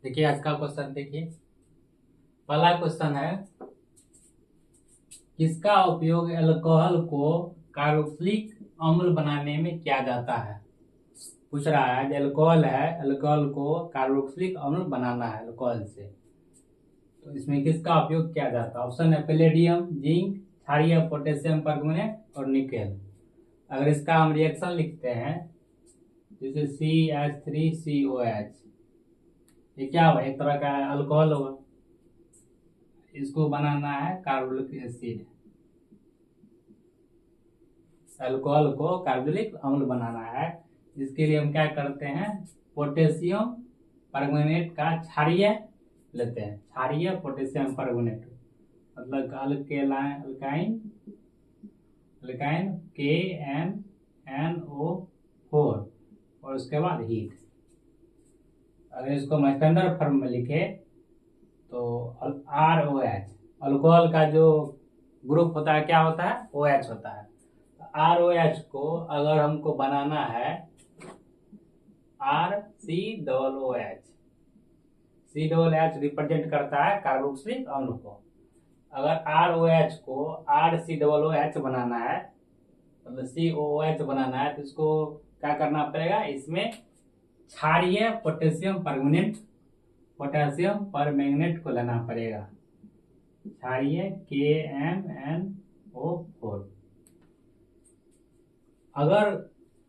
देखिए आज का क्वेश्चन देखिए। पहला क्वेश्चन है, किसका उपयोग अल्कोहल को कार्बोक्सिलिक अम्ल बनाने में किया जाता है। पूछ रहा है जो अल्कोहल है, अल्कोहल को कार्बोक्सिलिक अम्ल बनाना है अल्कोहल से, तो इसमें किसका उपयोग किया जाता है। ऑप्शन है पैलेडियम, जिंक, क्षारीय पोटेशियम परमैंगनेट और निकेल। अगर इसका हम रिएक्शन लिखते हैं जैसे CH3COH, ये क्या हुआ, एक तरह का अल्कोहल हुआ। इसको बनाना है कार्बोलिक एसिड, अल्कोहल को कार्बोलिक अम्ल बनाना है। इसके लिए हम क्या करते हैं, पोटेशियम परमैंगनेट का क्षारीय लेते हैं, क्षारीय पोटेशियम परमैंगनेट, मतलब अल्केलाइन अल्काइन अल्काइन KNNO4 और उसके बाद हीट। अगर इसको हम स्टैंडर्ड फॉर्म में लिखे तो ROH, अल्कोहल का जो ग्रुप होता है क्या होता है, OH होता है। ROH को अगर हमको बनाना है RCOOH, COOH रिप्रेजेंट करता है कार्बोक्सिलिक अम्ल को। अगर ROH को RCOOH बनाना है, मतलब COOH बनाना है, तो इसको क्या करना पड़ेगा, इसमें क्षारीय पोटेशियम परमैंगनेट को लेना पड़ेगा, क्षारीय KMnO4। अगर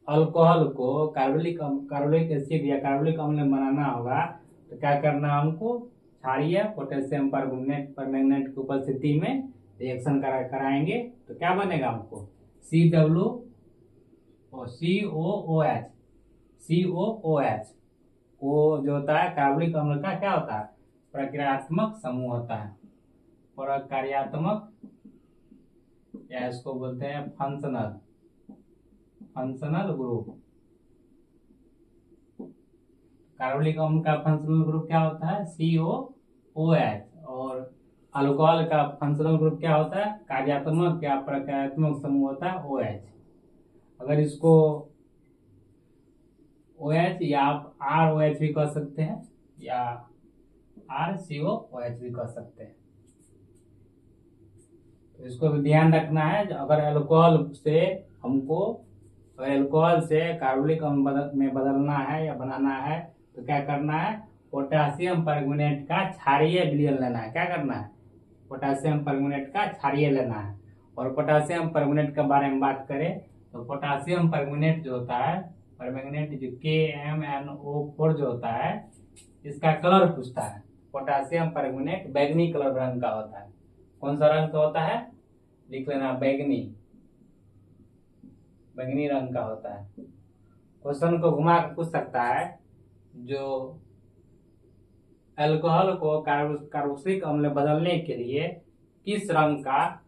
अल्कोहल को कार्बोलिक एसिड या कार्बोलिक अम्ल बनाना होगा तो क्या करना हमको, क्षारीय पोटेशियम परमैंगनेट की उपस्थिति में रिएक्शन कराएंगे तो क्या बनेगा हमको, COOH। वो जो होता है कार्बोलिक अम्ल का क्या होता है, प्रक्रियात्मक समूह होता है, प्रक्रियात्मक, या इसको बोलते हैं फंक्शनल ग्रुप। कार्बोलिक अम्ल का फंक्शनल ग्रुप क्या होता है, COOH, और अल्कोहल का फंक्शनल ग्रुप क्या होता है, कार्यात्मक या प्रक्रियात्मक समूह होता है OH। अगर इसको OH या आप ROH भी कह सकते हैं या RCOOH भी कह सकते हैं। तो इसको भी ध्यान रखना है, अगर अल्कोहल से हमको कार्बोलिक अम्ल में बदलना है या बनाना है तो क्या करना है, पोटेशियम परमैंगनेट का क्षारीय विलयन लेना है। क्या करना है, पोटेशियम परमैंगनेट का क्षारीय लेना है। और पोटेशियम परमैंगनेट के बारे में बात करें तो पोटेशियम परमैंगनेट जो होता है, परमैंगनेट जो KMnO4 जो होता है, इसका कलर पूछता है। पोटेशियम परमैंगनेट बैगनी कलर रंग का होता है। कौन सा रंग का होता है, लिख लेना, बैगनी रंग का होता है। क्वेश्चन को घुमा कर पूछ सकता है, जो अल्कोहल को कार्बोक्सिलिक अम्ल में बदलने के लिए किस रंग का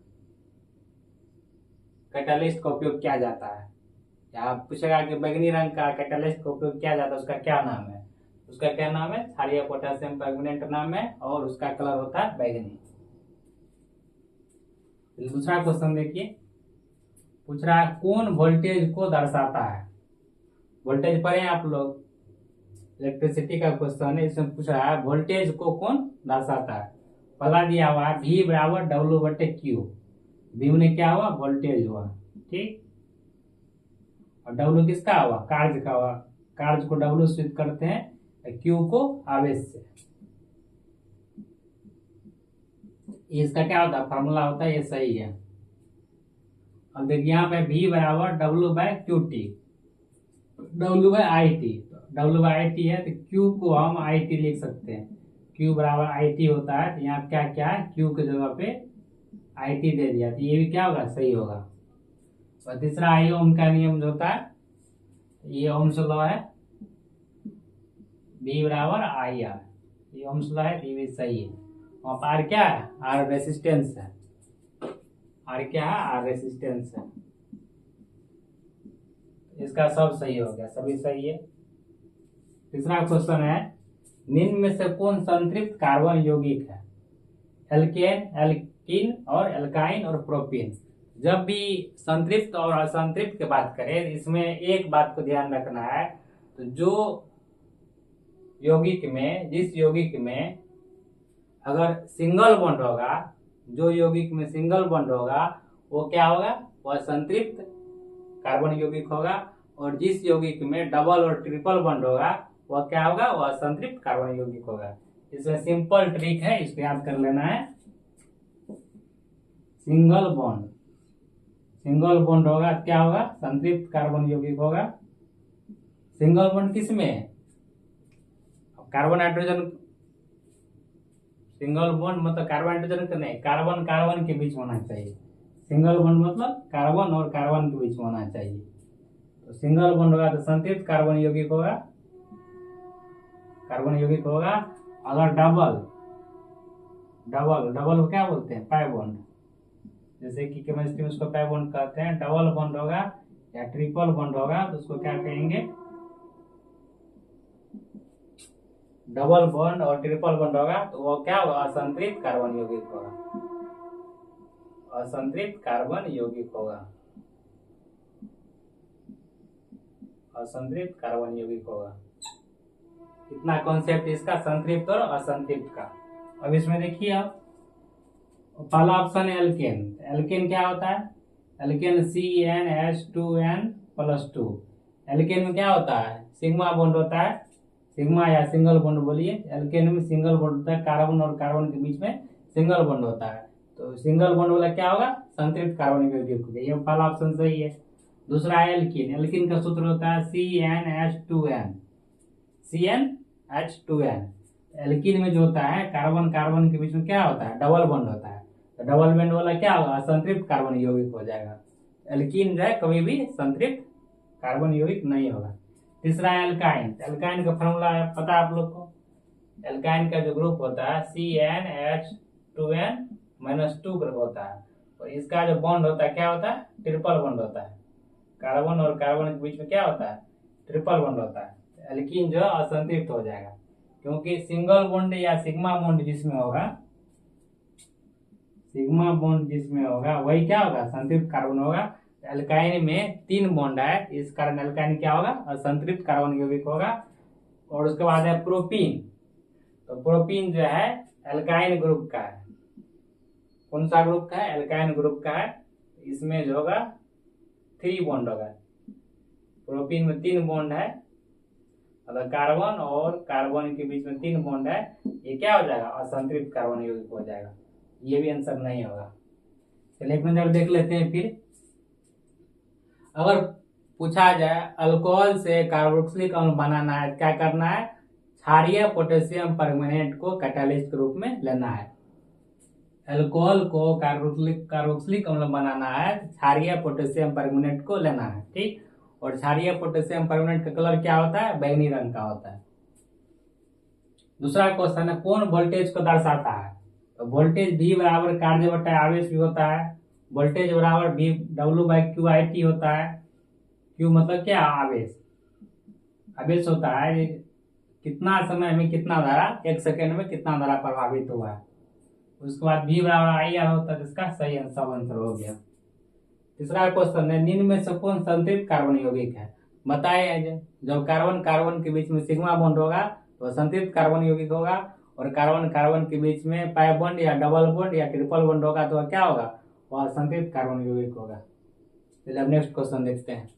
कैटालिस्ट का उपयोग किया जाता है। या पूछेगा कि बैगनी रंग का कैटालिस्ट का उपयोग किया जाता है, उसका क्या नाम है, उसका क्या नाम है, क्षारीय पोटेशियम परमैंगनेट नाम है, और उसका कलर होता है बैगनी। दूसरा क्वेश्चन देखिए, पूछ रहा है कौन वोल्टेज को दर्शाता है। वोल्टेज पढ़े आप लोग, इलेक्ट्रिसिटी का क्वेश्चन है, इसमें पूछ रहा है वोल्टेज को कौन दर्शाता है। पहला दिया हुआ है V बराबर W/Q। V में क्या हुआ, वोल्टेज हुआ, ठीक, और W किसका हुआ, कार्य का हुआ। कार्य को W से करते हैं, Q को आवेश से। इसका क्या होता है, फॉर्मूला होता है, ये सही है। अब देखिए यहाँ पे V बराबर W/QT, W/IT, W/IT है तो Q को हम IT लिख सकते हैं। Q बराबर IT होता है, तो यहाँ क्या क्या है, Q की जगह पे IT दे दिया, तो ये भी क्या होगा, सही होगा। और तीसरा आई ओम का नियम जो होता है, ये ओम्स लॉ है, V बराबर IR, ये ओम्स लॉ है, ये भी सही है। और R क्या है, R रेसिस्टेंस है, R क्या है, R रेसिस्टेंस है। इसका सब सही हो गया, सभी सही है। तीसरा क्वेश्चन है, निम्न में से कौन संतृप्त कार्बन यौगिक है, एल्केन, एल्कीन और एल्काइन और प्रोपीन। जब भी संतृप्त और असंतृप्त की बात करें, इसमें एक बात को ध्यान रखना है, तो जो यौगिक में, जिस यौगिक में अगर सिंगल बॉन्ड होगा, जो यौगिक में सिंगल बॉन्ड होगा वो क्या होगा, वह संतृप्त कार्बन यौगिक होगा। और जिस यौगिक में डबल और ट्रिपल बॉन्ड होगा वह क्या होगा, वह संतृप्त कार्बन यौगिक होगा। इसमें सिंपल ट्रिक है, इसको याद कर लेना है। सिंगल बॉन्ड, सिंगल बॉन्ड होगा क्या होगा, संतृप्त कार्बन यौगिक होगा। सिंगल बॉन्ड किस में है, कार्बन हाइड्रोजन, सिंगल बॉन्ड मतलब कार्बन हाइड्रोजन का नहीं, कार्बन कार्बन के बीच होना चाहिए। सिंगल बॉन्ड मतलब कार्बन और कार्बन के बीच होना चाहिए। तो सिंगल बॉन्ड होगा तो संतृप्त कार्बन यौगिक होगा, कार्बन यौगिक होगा। अगर डबल, डबल डबल को क्या बोलते हैं, पाई बॉन्ड, जैसे कि केमिस्ट्री में उसको पाई बॉन्ड कहते हैं। डबल बॉन्ड होगा या ट्रिपल बॉन्ड होगा तो उसको क्या कहेंगे, डबल बॉन्ड और ट्रिपल बॉन्ड होगा तो वो क्या होगा, असंतृप्त कार्बन यौगिक होगा, असंतृप्त कार्बन यौगिक होगा, असंतृप्त कार्बन यौगिक होगा। इतना कॉन्सेप्ट इसका संतृप्त और असंतृप्त का। अब इसमें देखिए आप, पहला ऑप्शन है एल्केन। एल्केन क्या होता है, एल्केन CnH2n+2। एल्केन में क्या होता है, सिग्मा बॉन्ड होता है, सिग्मा या सिंगल बॉन्ड बोलिए। एल्केन में सिंगल बॉन्ड होता है, कार्बन और कार्बन के बीच में सिंगल बॉन्ड होता है। तो सिंगल बॉन्ड वाला क्या होगा, संतृप्त कार्बन यौगिक होगा। ये पहला ऑप्शन सही है। दूसरा है एल्कीन। एल्कीन का सूत्र होता है CnH2n, CnH2n। एल्कीन में जो होता है कार्बन कार्बन के बीच में क्या होता है, डबल बॉन्ड होता है। तो डबल बॉन्ड वाला क्या होगा, असंतृप्त कार्बन यौगिक हो जाएगा। एल्कीन जो है कभी भी संतृप्त कार्बन यौगिक नहीं होगा। तीसरा है एल्काइन। एल्काइन का फॉर्मूला पता है आप लोग को। एल्काइन का जो ग्रुप होता है CnH2n-2 ग्रुप होता है। और इसका जो बॉन्ड होता है क्या होता है, ट्रिपल बॉन्ड होता है। कार्बन और कार्बन के बीच में क्या होता है, ट्रिपल बॉन्ड होता है। एल्कीन जो असंतृप्त हो जाएगा, क्योंकि सिंगल बॉन्ड या सिग्मा बॉन्ड जिसमें होगा, सिग्मा बॉन्ड जिसमें होगा वही क्या होगा, संतृप्त कार्बन होगा। एल्काइन में 3 बॉन्ड है, इस कारण एल्काइन क्या होगा, असंतृप्त कार्बन यौगिक होगा। और उसके बाद है प्रोपीन। तो प्रोपीन जो है एल्काइन ग्रुप का है। कौन सा ग्रुप का है, एल्काइन ग्रुप का है। इसमें जो होगा 3 बॉन्ड होगा। प्रोपीन में 3 बॉन्ड है, मतलब कार्बन और कार्बन के बीच में 3 बॉन्ड है। ये क्या हो जाएगा, असंतृप्त कार्बन यौगिक हो जाएगा। ये भी आंसर नहीं होगा। चलिए एक नजर देख लेते हैं। फिर अगर पूछा जाए अल्कोहल से कार्बोक्सिलिक अम्ल बनाना है, क्या करना है, क्षारीय पोटेशियम परमैंगनेट को कैटालिस्ट के रूप में लेना है। अल्कोहल को कार्बोक्सिलिक अम्ल बनाना है, क्षारीय पोटेशियम परमैंगनेट को लेना है, ठीक। और क्षारीय पोटेशियम परमैंगनेट का कलर क्या होता है, बैंगनी रंग का होता है। दूसरा क्वेश्चन है कौन वोल्टेज को दर्शाता है। तो वोल्टेज V बराबर कार्य बटा आवेश भी होता है। वोल्टेज बराबर W/QIT होता है। Q मतलब क्या, आवेश, आवेश होता है कितना समय में कितना धारा, 1 सेकेंड में कितना धारा प्रभावित हुआ है। उसके बाद V बराबर IR होता है, जिसका सही आंसर हो गया। तीसरा क्वेश्चन है निम्न में से कौन संतृप्त कार्बन यौगिक है। बताए जब कार्बन कार्बन के बीच में सिग्मा बॉन्ड होगा तो संतृप्त कार्बन यौगिक होगा। और कार्बन कार्बन के बीच में पाई बॉन्ड या डबल बॉन्ड या ट्रिपल बॉन्ड होगा तो क्या होगा, वह संतृप्त कार्बन यौगिक होगा। चलिए अब नेक्स्ट क्वेश्चन देखते हैं।